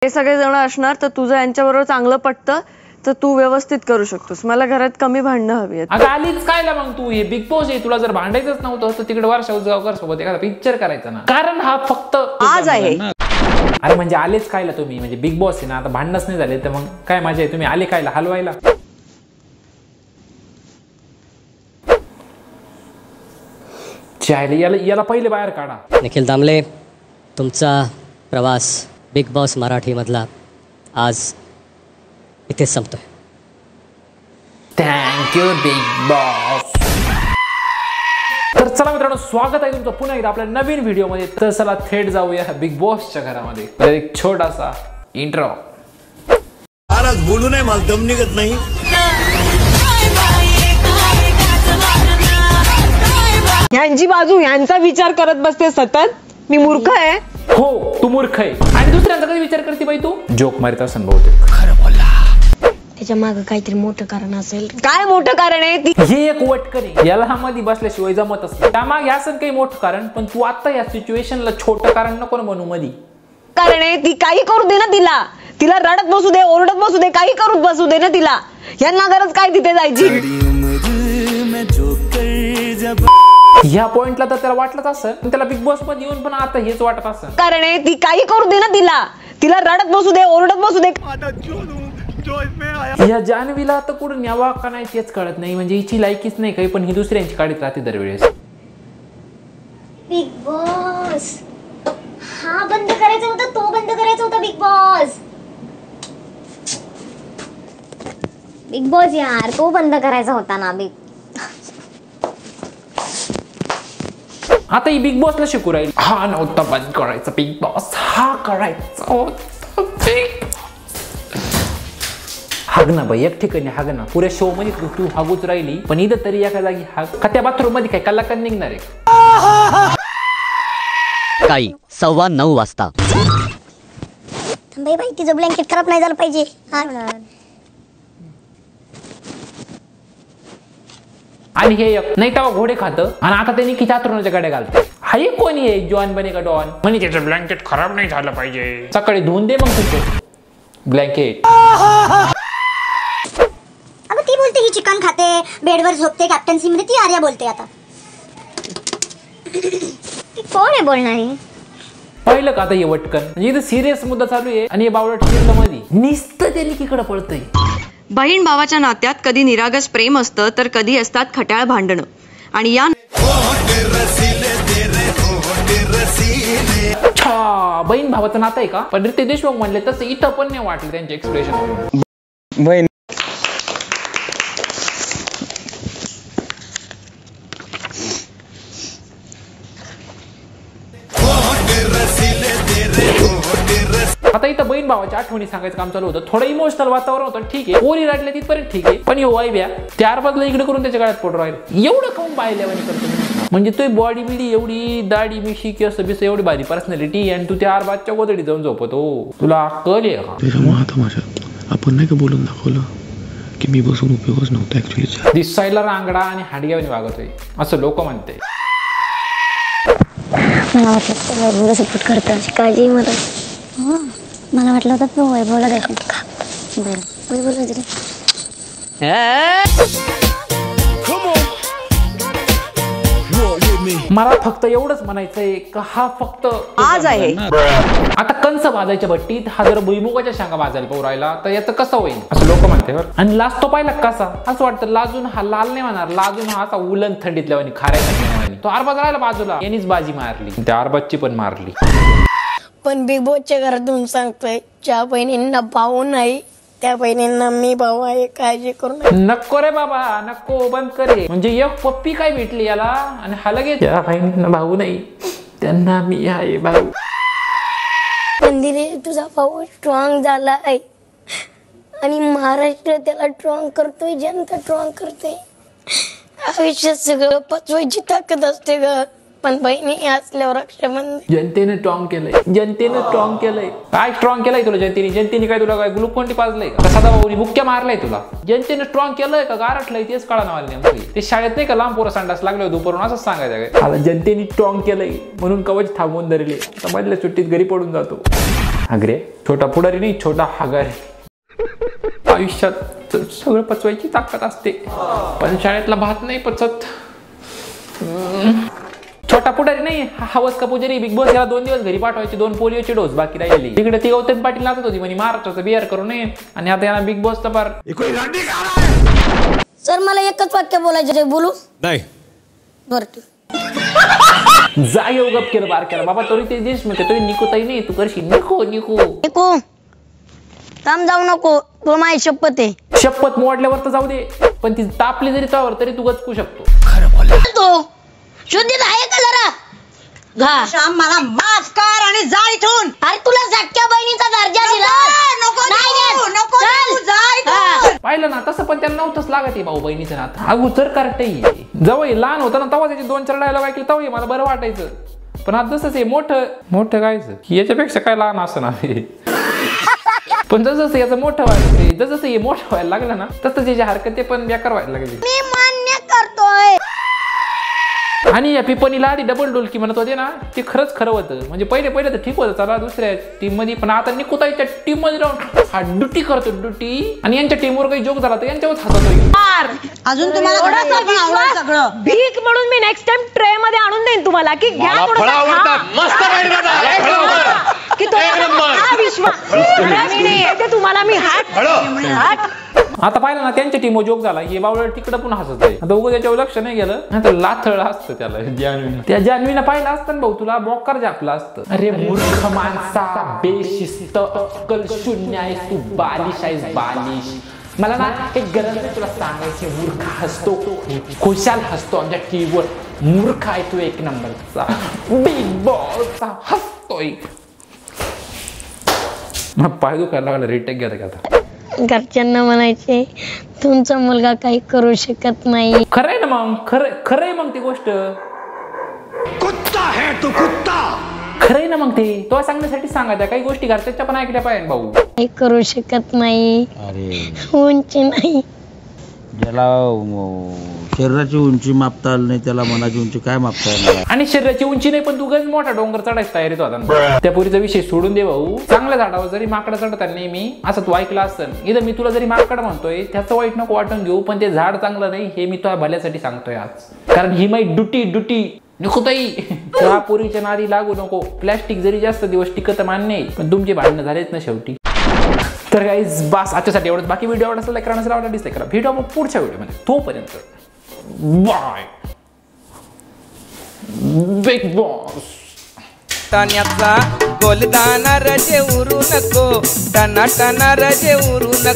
हे सगळे जण असणार तर तुझं यांच्याबरोबर चांगलं पटतं तर तू व्यवस्थित करू शकतोस. मला घरात कमी भांडणं हवी आहेत. अगं आलीच कायला मग तू? हे बिग बॉस आहे, तुला जर भांडायचंच नव्हतं तर तिकडे वर्षा उजगावकर सोबत एखादा पिक्चर करायचा ना. कारण हा फक्त आज आहे. अरे म्हणजे आलेच कायला तुम्ही? म्हणजे बिग बॉस आहे ना, आता भांडणच नाही झाले तर मग काय मजा आहे? तुम्ही आले कायला? हलवायला. याला पहिले बाहेर काढा. निखिल दामले, तुमचा प्रवास बिग बॉस मराठी मधला आज इथेच संपतोय. Thank you Bigg boss. तर चला मित्रांनो, स्वागत आहे तुमचं पुन्हा एकदा आपल्या नवीन व्हिडिओमध्ये. तर चला थेट जाऊया बिग बॉसच्या घरामध्ये. तर एक छोटासा इंट्रो. आज बोलू नाही, मला दम निघत नाही. यांची बाजू यांचा विचार करत बसते सतत. मी मूर्ख आहे? हो तू मूर्ख आहे. आणि दुसऱ्यांचा कधी विचार करते बाई तू? जोक मारित असेल बहुतेक. खरं बोला. त्याच्या मागे काहीतरी मोठं कारण असेल. काय मोठं कारण आहे? हे एक वटकन आहे, याला हा मध्ये बसल्याशिवाय जमत असतं. त्यामागे असं काही मोठं कारण, पण तू आता या सिच्युएशनला छोटं कारण नको ना बनू मधी. कारण आहे ती काही करू दे ना. तिला रडत बसू दे, ओरडत बसू दे, काही करू बसू दे ना तिला. यांना गरज काय तिथे जायची? ह्या पॉइंटला तर त्याला वाटलंच असं, त्याला बिग बॉस मध्ये येऊन पण आता हेच वाटत असं. कारण आहे ती काही करू दे ना तिला रडत बसू दे, ओरडत बसू दे. या जान्हवीला आता कुठं न्यावा का नाही तेच कळत नाही. म्हणजे हिची लायकीच नाही काही, पण ही दुसऱ्यांची काढीत राहते दरवेळेस. बिग बॉस हा बंद करायचा होता, तो बंद करायचा होता. बिग बॉस यार तो बंद करायचा होता ना. आता ही बिग बॉसला शिकू राहील. हा नव्हता बंद करायचा बिग बॉस, हा करायचा होता बिग. हाग ना बाई, एक ठिकाणी हाग ना. पुऱ्या शो मध्ये तू हागूच राहिली, पण इथं तरी एका जागी हाग का? त्या बाथरूम मध्ये काय कलाकार निघणार आहे? काही 9:15 वाजता. बाई तिचं ब्लँकेट खराब नाही झालं पाहिजे. आणि हे एक नाही तेव्हा घोडे खातं आणि आता त्यांनी किती आतरुणाच्या गाड्या घालते. हा एक कोणी आहे जॉन बने का डॉन म्हणे त्याचं ब्लँकेट खराब नाही झालं पाहिजे. सकाळी धुवून दे मग तुझं ब्लँकेट. अगं ती बोलते ही चिकन खाते, बेडवर झोपते, कॅप्टन्सी मध्ये. ती आर्या बोलते आता. ती कोण आहे बोलणारी? पाहिलं का आता हे वटकन? म्हणजे इथं सिरियस मुद्दा चालू आहे आणि हे बावळट फिरलं मध्ये नुसतं त्यांनी किकडं पळतंय. बहीण भावाच्या नात्यात कधी निरागस प्रेम असतं तर कधी असतात खट्याळ भांडणं. आणि या बहीण भावाचं नातं आहे का? पण रितेश देशमुख म्हणले तसं इथं पण नाही वाटलं त्यांचे एक्सप्रेशन. बहीण आता इथं बहीण भावाच्या आठवणी सांगायचं काम चालू होतं. थोडं इमोशनल वातावरण होतं, ठीक आहे. पोरी रडल्या तिथपर्यंत ठीक आहे, पण यो वाईब्या चार बाजूला इकडे करून त्याच्या गळ्यात पडू राहील. एवढं काऊन बायल्यावानी करतो? म्हणजे तू बॉडी बिडी एवढी, दाढी मिशी केस बिस एवढी भारी पर्सनॅलिटी, आणि तू त्या आरबाजच्या गोदडीत जाऊन झोपतो. तुला अक्कल आहे का? त्याच्यामुळे आता माझ्या आपण नाही का बोलून दाखवलं की मी बसून उपयोगच नव्हता ऍक्च्युली. दिसायला रांगडा आणि हाडग्यावानी वागतोय असं लोक म्हणते. मला वाटलं सपोर्ट करतो, काळजी मला वाटलं होतं तू वैभवला द्यायचं. बरं वैभवला दिलं. मला फक्त एवढंच म्हणायचंय का हा फक्त आज आहे. आता कंस भाजायच्या भट्टीत हा जर भुईमुगाच्या शेंगा भाजायला पाहू राहिला तर याचं कसं होईल असं लोक म्हणते. आणि लाजतो पाहिला कसा? असं वाटतं लाजून हा लाल नाही म्हणणार, लाजून हा असा उलन थंडीतल्या वाणी खारायला. तो आरबाज राहिला बाजूला, यांनीच बाजी मारली, त्या आरबाजची पण मारली. पण बिग बॉसच्या घरातून सांगतोय, ज्या बहिणींना भाऊ नाही त्या बहिणींना मी भाऊ आहे, काळजी करू नका. नको रे बाबा नको, बंद करे. म्हणजे एक पप्पी काय भेटली याला आणि हा लगेच त्या बहिणींना भाऊ नाही त्यांना मी आहे भाऊ. मंदिरे तुझा भाऊ स्ट्रॉंग झाला आहे आणि महाराष्ट्र त्याला स्ट्रॉंग करतोय, जनता स्ट्रॉंग करते. आयुष्यात सगळं पचवायची ताकद असते ग. पण बहिणी असल्यावर रक्षाबंधन जनतेने स्ट्रॉंग केलंय काय स्ट्रॉंग केलंय तुला जनतेने काय तुला काय ग्लुकोन डी पाजलंय का सदा भाऊनी बुक्क्या मारलाय तुला जनतेने स्ट्रॉंग केलंय का गारठलंय तेच कळा नावाला नेमकं ते शाळेत नाही का लांब पोरं संडास लागले दुपारून असंच सांगायचं काय मला जनतेने स्ट्रॉंग केलंय म्हणून कवच थांबवून धरले आता मधल्या सुट्टीत घरी पडून जातो अग्रे छोटा पुढारी नाही छोटा हगारी आयुष्यात सगळं पचवायची ताकद असते पण शाळेतला भात नाही पचत छोटा पुढारी नाही हवस का पुजारी बिग बॉस याला 2 दिवस घरी पाठवायचे 2 पोलिओचे डोस बाकी राहिली तिकडे ती गौतम पाटील नाचत होती म्हणे महाराष्ट्राचं बिहार करू नये आणि आता याला बिग बॉसचा पार सर मला एकच वाक्य बोलायचं बोलू नाही बरं जा येऊ गप केलं बारक्याला बाबा तरी ते दिस मी तरी निकोताई नाही तू करशील निको थांब जाऊ नको तुला माझी शपथ आहे शपथ मोडल्यावर तर जाऊ दे पण ती तापली जरी त्यावर तरी तू गचकू शकतो तो शुद्धीत आहे का जरा श्याम मला माफ कर आणि जा इथून. अरे तुला सख्या बहिणीचा दर्जा दिला पाहिलं ना तसं पण त्यांना नव्हतंच लागत भाऊ बहिणीचं नातं अगोदर कार्टही जवळ लहान होतं ना तेव्हा त्याचे 2-4 डायलॉग ऐकले तेव्हा मला बरं वाटायचं पण आता तसंच आहे मोठं कायचं याच्यापेक्षा काय लहान असं ना पण जसं याचं मोठं व्हायचं जसं हे मोठं व्हायला लागलं ना तसं त्याची हरकत पण बेकार व्हायला लागली. मी मान्य करतोय आणि या पिपनीला आधी डबल डोलकी म्हणत होते ना ते खरंच खरं होतं म्हणजे पहिले तर ठीक होतं चला दुसऱ्या टीम मध्ये पण आता निकुताईच्या टीम मध्ये राहून हा ड्युटी करतो ड्युटी आणि यांच्या टीमवर काही जोक झाला तर यांच्यावर हसतोय. अजून तुम्हाला सगळं भीक म्हणून मी नेक्स्ट टाइम ट्रे मध्ये आणून देईन तुम्हाला की घ्या की तुम्हाला मी हात आता पाहिलं ना त्यांच्या टीमवर जोक झाला हे बावळ तिकडं पण हसत आहे आता उगं त्याच्यावर लक्ष नाही गेलं तर लाथळ असतं त्याला जान्हवी त्या जान्हवीनं पाहिलं असतं भाऊ तुला बॉकर जापलं असतं. अरे मूर्ख माणसा बेशिस्त अक्कल शून्य आहे तू बालिश आहेस बालिश मला ना एक गरज नाही तुला सांगायची मूर्ख हसतो खुशाल हसतो आमच्या टीव्हीवर मूर्ख आहे तू एक नंबरचा बिग बॉस हसतोय. पाय दुखायला लागला रिटेक घ्या आता घरच्यांना म्हणायचे तुमचा मुलगा काही करू शकत नाही. खरंय ना मग खरंय मग ती गोष्ट कुत्ता है तू कुत्ता खरंय ना मग ते तो सांगण्यासाठी सांगायचं काही गोष्टी घरच्याच्या पण ऐकल्या पाहिजे भाऊ काही करू शकत नाही उंची नाही ज्याला शरीराची उंची मापता आली नाही त्याला मनाची उंची काय मापता येणार आणि शरीराची उंची नाही पण तू गज मोठा डोंगर चढायची तयारीत होता त्या पुरीचा विषय सोडून दे भाऊ चांगल्या झाडावर जरी माकडं चढतात नेहमी असं तू ऐकलं असतं इथं मी तुला जरी माकड म्हणतोय त्याचं वाईट नको वाटून घेऊ पण ते झाड चांगलं नाही हे मी तुझ्या भल्यासाठी सांगतोय आज कारण ही माई ड्युटी निकुताई त्या पुरीच्या नादी लागू नको प्लॅस्टिक जरी जास्त दिवस टिकत मान्य आहे पण तुमची भांडणं झालेच ना शेवटी. तर गाईज बस आजच्यासाठी एवढंच बाकी व्हिडिओ आवडला असेल लाईक करा नसेल आवडला डिसलाईक करा भेटू आपण पुढच्या व्हिडिओमध्ये तोपर्यंत बाय बिग बॉस तान्याचा गोलदाना रजे उरू नको टना रजे उरू नको.